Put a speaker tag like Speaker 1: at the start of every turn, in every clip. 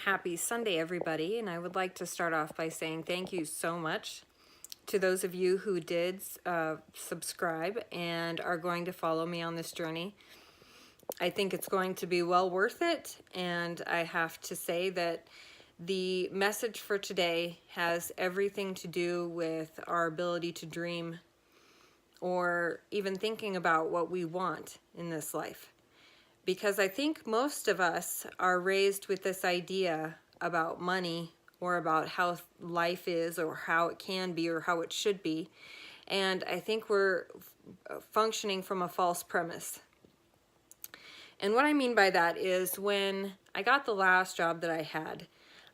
Speaker 1: Happy Sunday, everybody. And I would like to start off by saying thank you so much to those of you who did subscribe and are going to follow me on this journey. I think it's going to be well worth it. And I have to say that the message for today has everything to do with our ability to dream or even thinking about what we want in this life. Because I think most of us are raised with this idea about money or about how life is or how it can be or how it should be. And I think we're functioning from a false premise. And what I mean by that is when I got the last job that I had,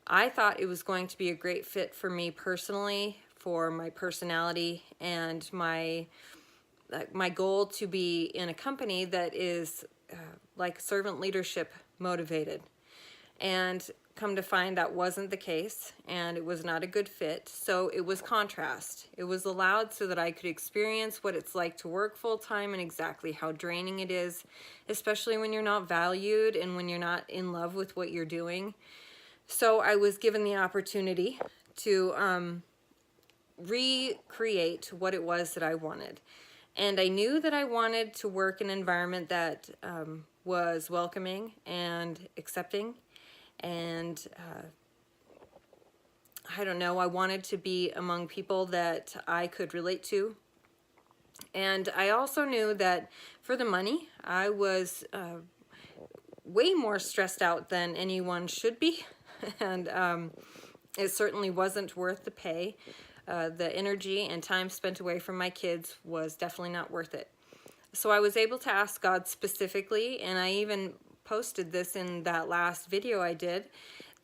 Speaker 1: I thought it was going to be a great fit for me personally, for my personality, and my goal to be in a company that is like servant leadership motivated. And come to find that wasn't the case, and it was not a good fit. So it was contrast. It was allowed so that I could experience what it's like to work full time and exactly how draining it is, especially when you're not valued and when you're not in love with what you're doing. So I was given the opportunity to recreate what it was that I wanted. And I knew that I wanted to work in an environment that was welcoming and accepting. And I don't know, I wanted to be among people that I could relate to. And I also knew that for the money, I was way more stressed out than anyone should be. And it certainly wasn't worth the pay. The energy and time spent away from my kids was definitely not worth it. So I was able to ask God specifically, and I even posted this in that last video I did,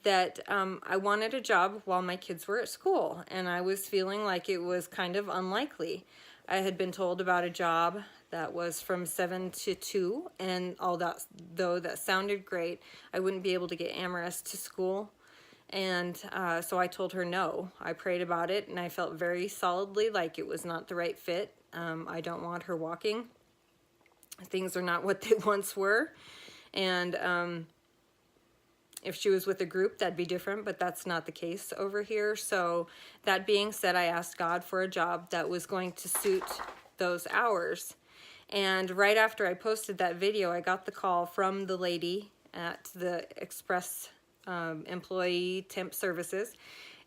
Speaker 1: that I wanted a job while my kids were at school, and I was feeling like it was kind of unlikely. I had been told about a job that was from 7 to 2, and though that sounded great, I wouldn't be able to get Amaris to school. And so I told her no. I prayed about it, and I felt very solidly like it was not the right fit. I don't want her walking. Things are not what they once were. And if she was with a group, that'd be different, but that's not the case over here. So that being said, I asked God for a job that was going to suit those hours. And right after I posted that video, I got the call from the lady at the Express employee temp services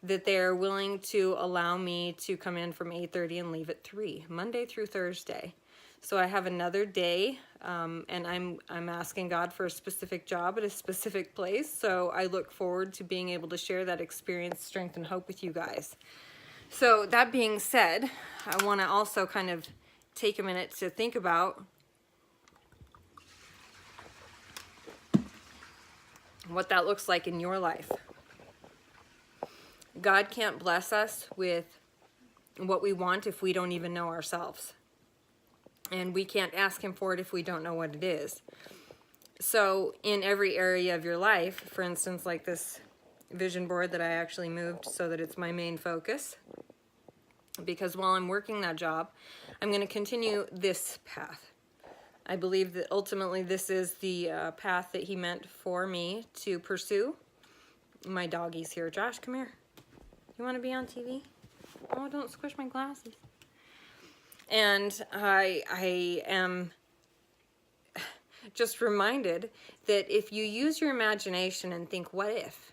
Speaker 1: that they're willing to allow me to come in from 8:30 and leave at 3, Monday through Thursday. So I have another day, and I'm asking God for a specific job at a specific place. So I look forward to being able to share that experience, strength, and hope with you guys. So that being said, I want to also kind of take a minute to think about what that looks like in your life. God can't bless us with what we want if we don't even know ourselves. And we can't ask him for it if we don't know what it is. So in every area of your life, for instance, like this vision board that I actually moved so that it's my main focus, because while I'm working that job, I'm going to continue this path. I believe that ultimately this is the path that he meant for me to pursue. My doggy's here. Josh, come here. You want to be on TV? Oh, don't squish my glasses. And I am just reminded that if you use your imagination and think, what if?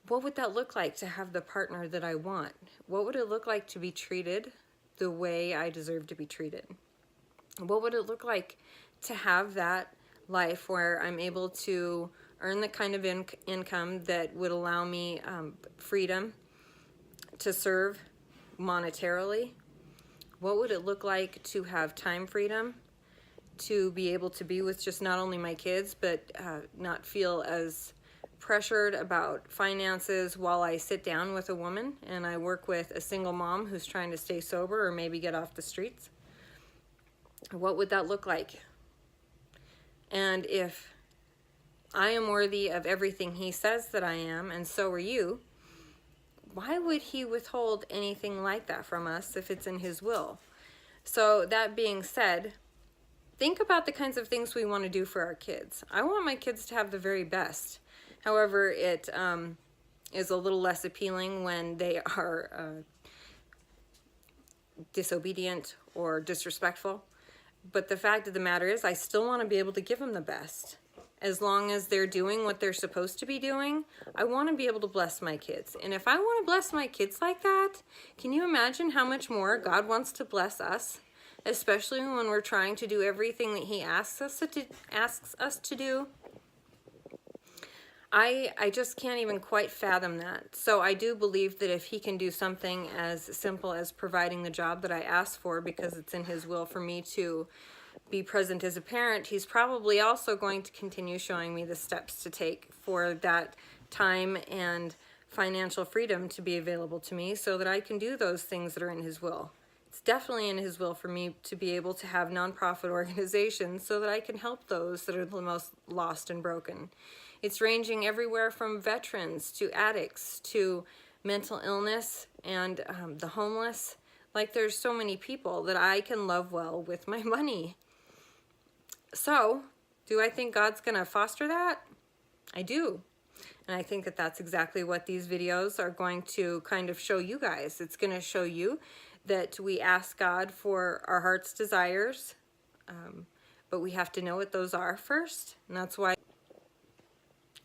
Speaker 1: What would that look like to have the partner that I want? What would it look like to be treated the way I deserve to be treated? What would it look like to have that life where I'm able to earn the kind of income that would allow me freedom to serve monetarily? What would it look like to have time freedom, to be able to be with just not only my kids, but not feel as pressured about finances while I sit down with a woman and I work with a single mom who's trying to stay sober or maybe get off the streets? What would that look like? And if I am worthy of everything he says that I am, and so are you, why would he withhold anything like that from us if it's in his will? So that being said, think about the kinds of things we want to do for our kids. I want my kids to have the very best. However, it is a little less appealing when they are disobedient or disrespectful. But the fact of the matter is, I still want to be able to give them the best. As long as they're doing what they're supposed to be doing, I want to be able to bless my kids. And if I want to bless my kids like that, can you imagine how much more God wants to bless us? Especially when we're trying to do everything that He asks us to do. I just can't even quite fathom that. So I do believe that if He can do something as simple as providing the job that I asked for because it's in His will for me to be present as a parent, He's probably also going to continue showing me the steps to take for that time and financial freedom to be available to me so that I can do those things that are in His will. It's definitely in His will for me to be able to have nonprofit organizations so that I can help those that are the most lost and broken. It's ranging everywhere from veterans to addicts to mental illness and the homeless. Like, there's so many people that I can love well with my money. So, do I think God's going to foster that? I do. And I think that that's exactly what these videos are going to kind of show you guys. It's going to show you that we ask God for our heart's desires, but we have to know what those are first. And that's why,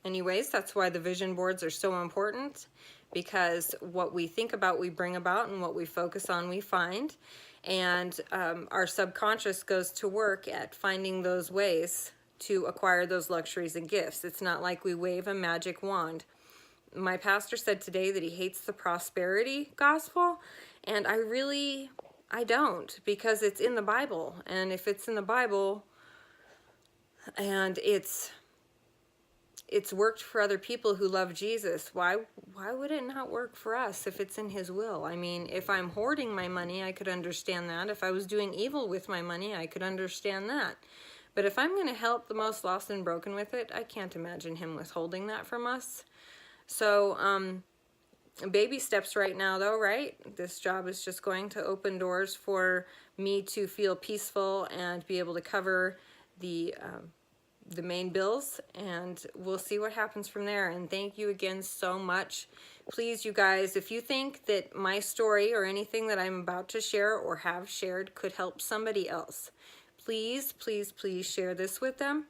Speaker 1: anyways, that's why the vision boards are so important, because what we think about, we bring about, and what we focus on, we find. And our subconscious goes to work at finding those ways to acquire those luxuries and gifts. It's not like we wave a magic wand. My pastor said today that he hates the prosperity gospel, and I don't, because it's in the Bible. And if it's in the Bible and it's worked for other people who love Jesus, why would it not work for us if it's in His will? I mean, if I'm hoarding my money, I could understand that. If I was doing evil with my money, I could understand that. But if I'm going to help the most lost and broken with it, I can't imagine Him withholding that from us. So, baby steps right now, though, right? This job is just going to open doors for me to feel peaceful and be able to cover the main bills, and we'll see what happens from there. And thank you again so much. Please, you guys, if you think that my story or anything that I'm about to share or have shared could help somebody else, please, please, please share this with them.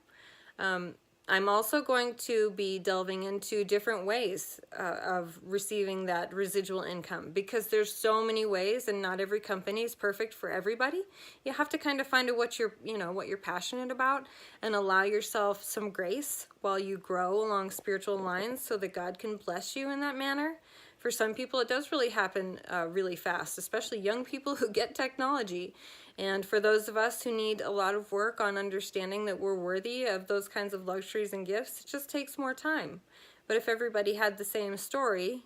Speaker 1: I'm also going to be delving into different ways of receiving that residual income, because there's so many ways and not every company is perfect for everybody. You have to kind of find out what you're passionate about and allow yourself some grace while you grow along spiritual lines so that God can bless you in that manner. For some people, it does really happen really fast, especially young people who get technology. And for those of us who need a lot of work on understanding that we're worthy of those kinds of luxuries and gifts, it just takes more time. But if everybody had the same story,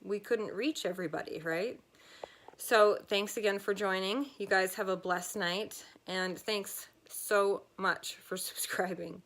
Speaker 1: we couldn't reach everybody, right? So thanks again for joining. You guys have a blessed night, and thanks so much for subscribing.